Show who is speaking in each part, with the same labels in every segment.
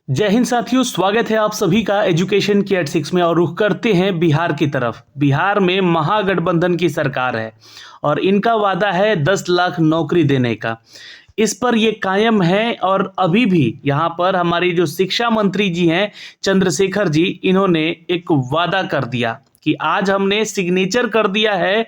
Speaker 1: जय हिंद साथियों, स्वागत है आप सभी का एजुकेशन की 86 में। और रुख करते हैं बिहार की तरफ। बिहार में महागठबंधन की सरकार है और इनका वादा है 10 लाख नौकरी देने का। इस पर ये कायम है और अभी भी यहाँ पर हमारी जो शिक्षा मंत्री जी हैं चंद्रशेखर जी, इन्होंने एक वादा कर दिया कि आज हमने सिग्नेचर कर दिया है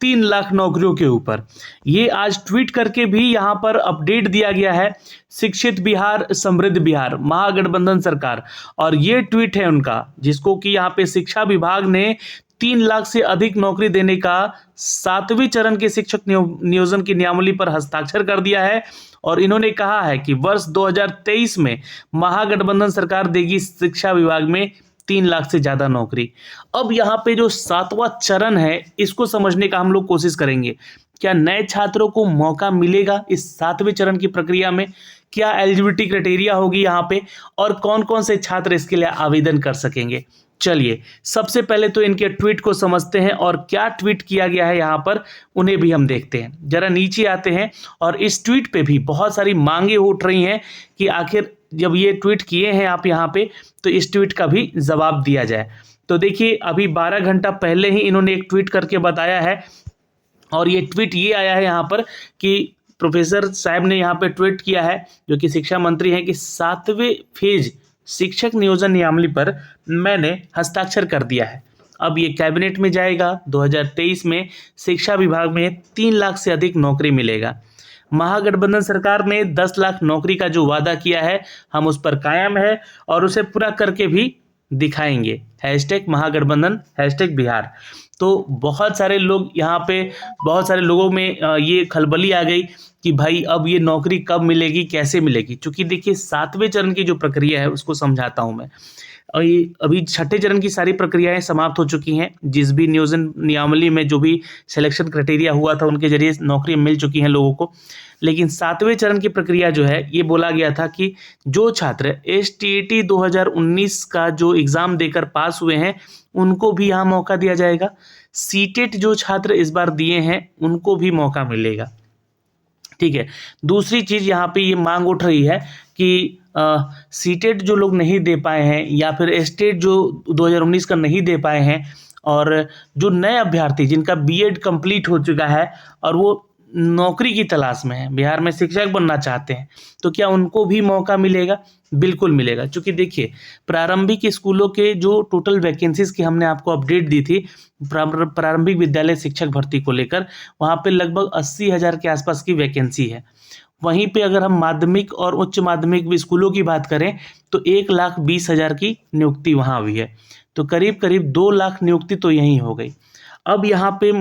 Speaker 1: 3 लाख नौकरियों के ऊपर। ये आज ट्वीट करके भी यहाँ पर अपडेट दिया गया है। शिक्षित बिहार समृद्ध बिहार, महागठबंधन सरकार। और ये ट्वीट है उनका, जिसको कि यहाँ पे शिक्षा विभाग ने 3 लाख से अधिक नौकरी देने का 7वें चरण के शिक्षक नियोजन की नियमावली पर हस्ताक्षर कर दिया है। और इन्होंने कहा है कि वर्ष 2023 में महागठबंधन सरकार देगी शिक्षा विभाग में 3 लाख से ज्यादा नौकरी। अब यहाँ पे जो 7वां चरण है, इसको समझने का हम लोग कोशिश करेंगे। क्या नए छात्रों को मौका मिलेगा इस 7वें चरण की प्रक्रिया में? क्या एलिजिबिलिटी क्राइटेरिया होगी यहाँ पे, और कौन कौन से छात्र इसके लिए आवेदन कर सकेंगे? चलिए सबसे पहले तो इनके ट्वीट को समझते हैं और क्या ट्वीट किया गया है यहाँ पर उन्हें भी हम देखते हैं। जरा नीचे आते हैं और इस ट्वीट पे भी बहुत सारी मांगे उठ रही हैं कि आखिर जब ये ट्वीट किए हैं आप यहाँ पे, तो इस ट्वीट का भी जवाब दिया जाए। तो देखिए, अभी 12 घंटा पहले ही इन्होंने एक ट्वीट करके बताया है। और ये ट्वीट ये आया है यहाँ पर कि प्रोफेसर साहब ने यहाँ पे ट्वीट किया है, जो कि शिक्षा मंत्री हैं, कि 7वें फेज शिक्षक नियोजन नियमावली पर मैंने हस्ताक्षर कर दिया है। अब ये कैबिनेट में जाएगा। 2023 में शिक्षा विभाग में 3 लाख से अधिक नौकरी मिलेगा। महागठबंधन सरकार ने 10 लाख नौकरी का जो वादा किया है, हम उस पर कायम है और उसे पूरा करके भी दिखाएंगे। हैशटैग महागठबंधन, हैशटैग बिहार। तो बहुत सारे लोग यहाँ पे, बहुत सारे लोगों में ये खलबली आ गई कि भाई अब ये नौकरी कब मिलेगी, कैसे मिलेगी। क्योंकि देखिए 7वें चरण की जो प्रक्रिया है उसको समझाता हूँ मैं। और ये अभी 6ठे चरण की सारी प्रक्रियाएं समाप्त हो चुकी हैं। जिस भी नियोजन नियमावली में जो भी सिलेक्शन क्राइटेरिया हुआ था, उनके जरिए नौकरी मिल चुकी हैं लोगों को। लेकिन 7वें चरण की प्रक्रिया जो है, ये बोला गया था कि जो छात्र STET 2019 का जो एग्ज़ाम देकर पास हुए हैं, उनको भी यहाँ मौका दिया जाएगा। CTET जो छात्र इस बार दिए हैं, उनको भी मौका मिलेगा। ठीक है। दूसरी चीज़ यहाँ पे ये मांग उठ रही है कि CTET जो लोग नहीं दे पाए हैं, या फिर STET जो 2019 का नहीं दे पाए हैं, और जो नए अभ्यर्थी जिनका BEd कंप्लीट हो चुका है और वो नौकरी की तलाश में है, बिहार में शिक्षक बनना चाहते हैं, तो क्या उनको भी मौका मिलेगा? बिल्कुल मिलेगा। क्योंकि देखिए, प्रारंभिक स्कूलों के जो टोटल वैकेंसीज की हमने आपको अपडेट दी थी प्रारंभिक विद्यालय शिक्षक भर्ती को लेकर, वहाँ पे लगभग 80,000 के आसपास की वैकेंसी है। वहीं पे अगर हम माध्यमिक और उच्च माध्यमिक स्कूलों की बात करें तो 1,20,000 की नियुक्ति वहाँ हुई है। तो करीब करीब 2 लाख नियुक्ति तो यहीं हो गई। अब यहाँ पे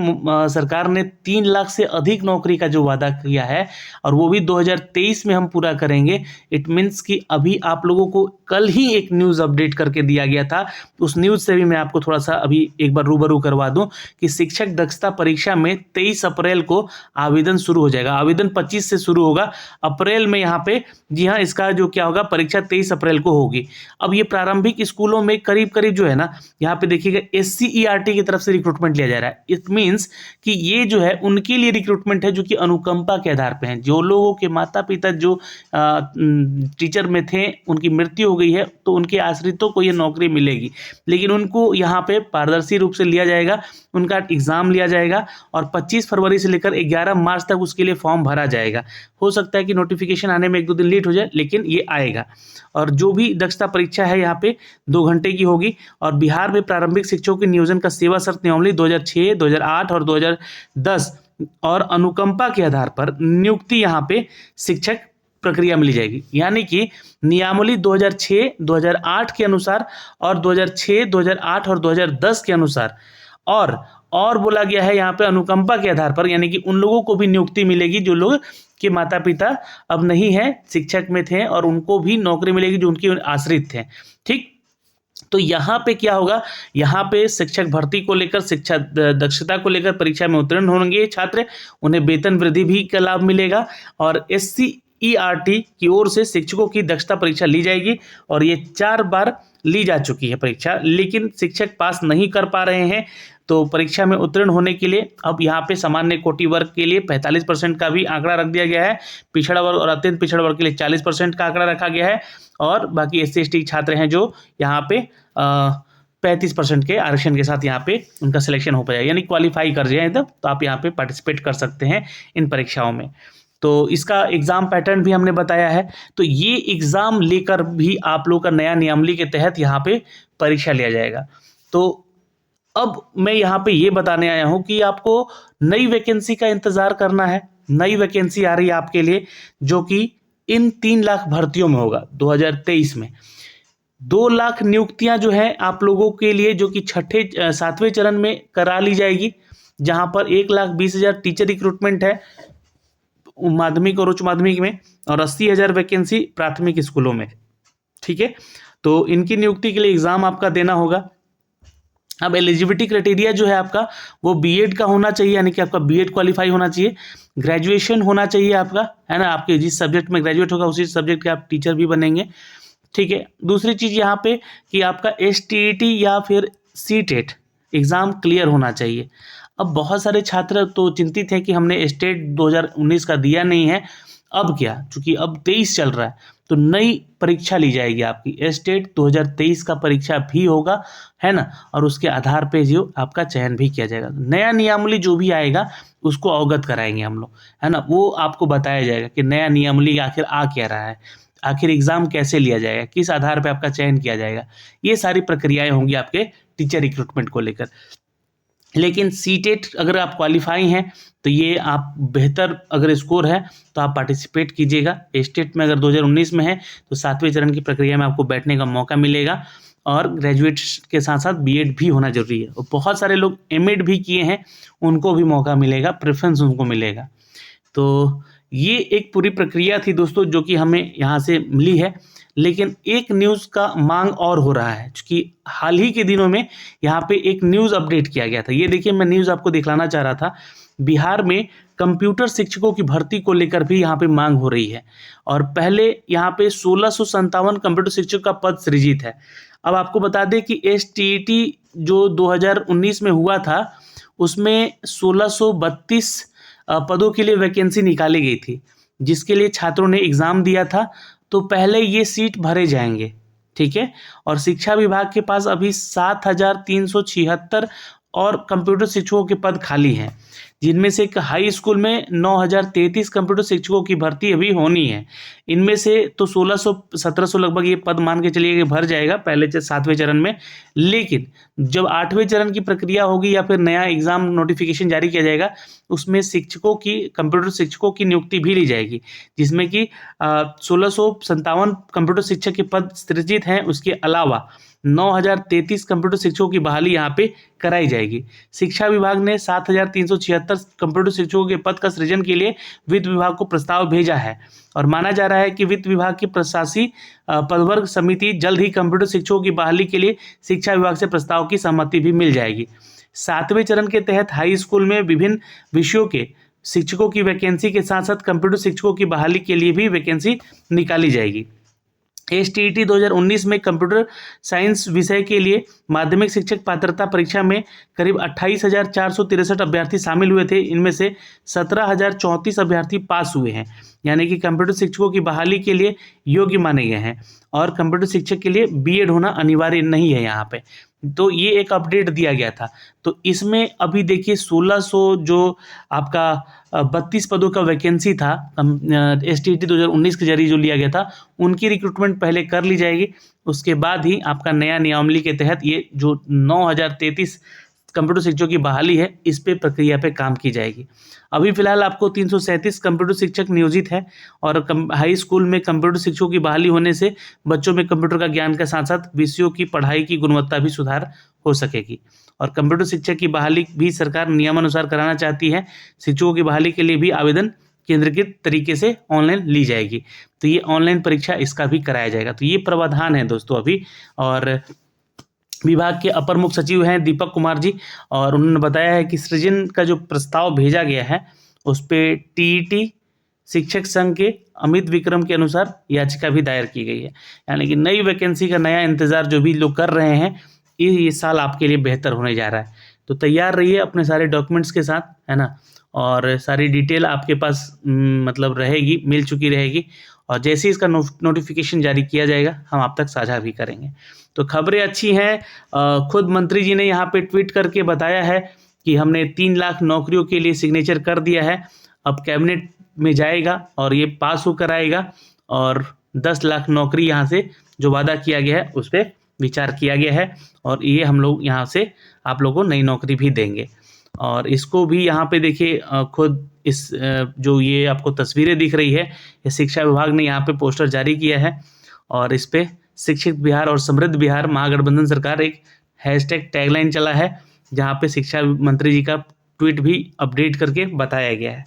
Speaker 1: सरकार ने 3 लाख से अधिक नौकरी का जो वादा किया है, और वो भी 2023 में हम पूरा करेंगे। इट मीन्स कि अभी आप लोगों को कल ही एक न्यूज़ अपडेट करके दिया गया था। उस न्यूज़ से भी मैं आपको थोड़ा सा अभी एक बार रूबरू करवा दूं कि शिक्षक दक्षता परीक्षा में 23 अप्रैल को आवेदन शुरू हो जाएगा। आवेदन 25 से शुरू होगा, अप्रैल में यहाँ पे, जी हाँ, इसका जो क्या होगा, परीक्षा 23 अप्रैल को होगी। अब ये प्रारंभिक स्कूलों में करीब करीब जो है ना, यहाँ पे देखिएगा SCERT की तरफ से रिक्रूटमेंट लिया जा रहा है। इट मीन्स कि ये जो है उनके लिए रिक्रूटमेंट है जो कि अनुकंपा के आधार पे हैं। जो लोगों के माता पिता जो टीचर में थे, उनकी मृत्यु हो गई है, तो उनके आश्रितों को ये नौकरी मिलेगी। लेकिन उनको यहाँ पे पारदर्शी रूप से लिया जाएगा, उनका एग्जाम लिया जाएगा और 25 फरवरी से लेकर 11 मार्च तक उसके लिए फॉर्म भरा जाएगा। हो सकता है कि नोटिफिकेशन आने में 1-2 दिन लेट हो जाए, लेकिन ये आएगा। और जो भी दक्षता परीक्षा है यहाँ पे 2 घंटे की होगी। और बिहार में प्रारंभिक शिक्षकों के नियोजन का सेवा शर्त नियमावली 2006, 2008 और 2010 और अनुकंपा के आधार पर नियुक्ति यहाँ पे शिक्षक प्रक्रिया मिली जाएगी। यानी कि नियमावली 2006, 2008 के अनुसार और 2006, 2008 और 2010 के अनुसार, और बोला गया है यहाँ पे अनुकंपा के आधार पर, यानी कि उन लोगों को भी नियुक्ति मिलेगी जो लोग के माता पिता अब नहीं है, शिक्षक में थे, और उनको भी नौकरी मिलेगी जो उनके आश्रित थे। ठीक। तो यहाँ पे क्या होगा, यहाँ पे शिक्षक भर्ती को लेकर, शिक्षा दक्षता को लेकर परीक्षा में उत्तीर्ण होंगे छात्र, उन्हें वेतन वृद्धि भी का लाभ मिलेगा। और SC ERT की ओर से शिक्षकों की दक्षता परीक्षा ली जाएगी और ये 4 बार ली जा चुकी है परीक्षा, लेकिन शिक्षक पास नहीं कर पा रहे हैं। तो परीक्षा में उत्तीर्ण होने के लिए अब यहाँ पे सामान्य कोटि वर्ग के लिए 45% का भी आंकड़ा रख दिया गया है, पिछड़ा वर्ग और अत्यंत पिछड़ा वर्ग के लिए 40% का आंकड़ा रखा गया है, और बाकी SC/ST छात्र हैं जो यहाँ पे 35% के आरक्षण के साथ यहाँ पे उनका सिलेक्शन हो पाएगा, यानी क्वालिफाई कर जाए तो आप यहाँ पे पार्टिसिपेट कर सकते हैं इन परीक्षाओं में। तो इसका एग्ज़ाम पैटर्न भी हमने बताया है। तो ये एग्ज़ाम लेकर भी आप लोग का नया नियमावली के तहत यहाँ पे परीक्षा लिया जाएगा। तो अब मैं यहाँ पे ये बताने आया हूँ कि आपको नई वैकेंसी का इंतज़ार करना है। नई वैकेंसी आ रही है आपके लिए, जो कि इन 3 लाख भर्तियों में होगा 2023 में। 2 लाख नियुक्तियां जो है आप लोगों के लिए, जो कि 7वें चरण में करा ली जाएगी, जहां पर 1,20,000 टीचर रिक्रूटमेंट है माध्यमिक और उच्च माध्यमिक में, और 80,000 वैकेंसी प्राथमिक स्कूलों में। ठीक है, तो इनकी नियुक्ति के लिए एग्जाम आपका देना होगा। अब एलिजिबिलिटी क्राइटेरिया जो है आपका वो बीएड का होना चाहिए, यानी कि आपका बीएड क्वालिफाई होना चाहिए, ग्रेजुएशन होना चाहिए आपका, है ना। आपके जिस सब्जेक्ट में ग्रेजुएट होगा उसी सब्जेक्ट के आप टीचर भी बनेंगे। ठीक है, दूसरी चीज़ यहाँ पे कि आपका STET या फिर CTET एग्ज़ाम क्लियर होना चाहिए। अब बहुत सारे छात्र तो चिंतित हैं कि हमने स्टेट 2019 का दिया नहीं है, अब क्या, चूँकि अब 23 चल रहा है तो नई परीक्षा ली जाएगी आपकी, स्टेट 2023 का परीक्षा भी होगा, है ना, और उसके आधार पे जो आपका चयन भी किया जाएगा। नया नियमावली जो भी आएगा उसको अवगत कराएंगे हम लोग, है ना, वो आपको बताया जाएगा कि नया नियमावली आखिर आ क्या रहा है, आखिर एग्ज़ाम कैसे लिया जाएगा, किस आधार पे आपका चयन किया जाएगा, ये सारी प्रक्रियाएं होंगी आपके टीचर रिक्रूटमेंट को लेकर। लेकिन CTET अगर आप क्वालिफाई हैं तो ये आप बेहतर अगर स्कोर है तो आप पार्टिसिपेट कीजिएगा। स्टेट में अगर 2019 में है तो 7वें चरण की प्रक्रिया में आपको बैठने का मौका मिलेगा, और ग्रेजुएट के साथ साथ बीएड भी होना जरूरी है, और बहुत सारे लोग एमएड भी किए हैं उनको भी मौका मिलेगा, प्रेफरेंस उनको मिलेगा। तो ये एक पूरी प्रक्रिया थी दोस्तों जो कि हमें यहाँ से मिली है। लेकिन एक न्यूज़ का मांग और हो रहा है, क्योंकि हाल ही के दिनों में यहाँ पे एक न्यूज़ अपडेट किया गया था। ये देखिए, मैं न्यूज़ आपको दिखलाना चाह रहा था। बिहार में कंप्यूटर शिक्षकों की भर्ती को लेकर भी यहाँ पे मांग हो रही है, और पहले यहाँ पे 1657 कंप्यूटर शिक्षक का पद सृजित है। अब आपको बता दें कि STET जो 2019 में हुआ था उसमें 1632 पदों के लिए वैकेंसी निकाली गई थी, जिसके लिए छात्रों ने एग्ज़ाम दिया था। तो पहले ये सीट भरे जाएंगे, ठीक है, और शिक्षा विभाग के पास अभी 7,376 और कंप्यूटर शिक्षकों के पद खाली हैं, जिनमें से एक हाई स्कूल में 9,033 कंप्यूटर शिक्षकों की भर्ती अभी होनी है। इनमें से तो 1,600-1,700 लगभग ये पद मान के चलिए कि भर जाएगा पहले 7वें चरण में, लेकिन जब 8वें चरण की प्रक्रिया होगी या फिर नया एग्ज़ाम नोटिफिकेशन जारी किया जाएगा उसमें शिक्षकों की, कंप्यूटर शिक्षकों की नियुक्ति भी ली जाएगी, जिसमें कि 1657 कंप्यूटर शिक्षक के पद सृजित हैं। उसके अलावा 9,033 कंप्यूटर शिक्षकों की बहाली यहाँ पे कराई जाएगी। शिक्षा विभाग ने 7,376 कंप्यूटर शिक्षकों के पद का सृजन के लिए वित्त विभाग को प्रस्ताव भेजा है, और माना जा रहा है कि वित्त विभाग की प्रशासी पदवर्ग समिति जल्द ही कंप्यूटर शिक्षकों की बहाली के लिए शिक्षा विभाग से प्रस्ताव की सहमति भी मिल जाएगी। 7वें चरण के तहत हाई स्कूल में विभिन्न विषयों के शिक्षकों की वैकेंसी के साथ साथ कंप्यूटर शिक्षकों की बहाली के लिए भी वैकेंसी निकाली जाएगी। STET 2019 में कंप्यूटर साइंस विषय के लिए माध्यमिक शिक्षक पात्रता परीक्षा में करीब 28,463 अभ्यर्थी शामिल हुए थे। इनमें से 17,034 अभ्यर्थी पास हुए हैं, यानी कि कंप्यूटर शिक्षकों की बहाली के लिए योग्य माने गए हैं, और कंप्यूटर शिक्षक के लिए बीएड होना अनिवार्य नहीं है यहाँ पे। तो ये एक अपडेट दिया गया था। तो इसमें अभी देखिए 1600 जो आपका 32 पदों का वैकेंसी था STET 2019 के जरिए जो लिया गया था, उनकी रिक्रूटमेंट पहले कर ली जाएगी। उसके बाद ही आपका नया नियमावली के तहत ये जो 9,033 कंप्यूटर शिक्षकों की बहाली है इस पे प्रक्रिया पे काम की जाएगी। अभी फिलहाल आपको 337 कंप्यूटर शिक्षक नियोजित है, और हाई स्कूल में कंप्यूटर शिक्षकों की बहाली होने से बच्चों में कंप्यूटर का ज्ञान के साथ साथ विषयों की पढ़ाई की गुणवत्ता भी सुधार हो सकेगी। और कंप्यूटर शिक्षक की बहाली भी सरकार नियमानुसार कराना चाहती है। शिक्षकों की बहाली के लिए भी आवेदन केंद्रीकृत तरीके से ऑनलाइन ली जाएगी, तो ये ऑनलाइन परीक्षा इसका भी कराया जाएगा। तो ये प्रावधान है दोस्तों अभी। और विभाग के अपर मुख्य सचिव हैं दीपक कुमार जी, और उन्होंने बताया है कि सृजन का जो प्रस्ताव भेजा गया है उस पे TET, शिक्षक संघ के अमित विक्रम के अनुसार याचिका भी दायर की गई है। यानी कि नई वैकेंसी का नया इंतजार जो भी लोग कर रहे हैं, ये साल आपके लिए बेहतर होने जा रहा है। तो तैयार रहिए अपने सारे डॉक्यूमेंट्स के साथ, है ना, और सारी डिटेल आपके पास मतलब रहेगी, मिल चुकी रहेगी, और जैसे ही इसका नोटिफिकेशन जारी किया जाएगा हम आप तक साझा भी करेंगे। तो खबरें अच्छी हैं। खुद मंत्री जी ने यहाँ पे ट्वीट करके बताया है कि हमने 3 लाख नौकरियों के लिए सिग्नेचर कर दिया है, अब कैबिनेट में जाएगा और ये पास होकर आएगा, और 10 लाख नौकरी यहाँ से जो वादा किया गया है उस पर विचार किया गया है, और ये हम लोग यहाँ से आप लोगों को नई नौकरी भी देंगे। और इसको भी यहाँ पे देखिए, खुद इस जो ये आपको तस्वीरें दिख रही है, ये शिक्षा विभाग ने यहाँ पे पोस्टर जारी किया है, और इस पे शिक्षित बिहार और समृद्ध बिहार महागठबंधन सरकार एक हैशटैग टैगलाइन चला है, जहाँ पे शिक्षा मंत्री जी का ट्वीट भी अपडेट करके बताया गया है।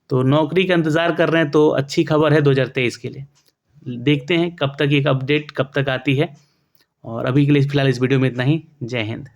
Speaker 1: तो नौकरी का इंतज़ार कर रहे हैं तो अच्छी खबर है 2023 के लिए। देखते हैं कब तक एक अपडेट कब तक आती है, और अभी के लिए फिलहाल इस वीडियो में इतना ही। जय हिंद।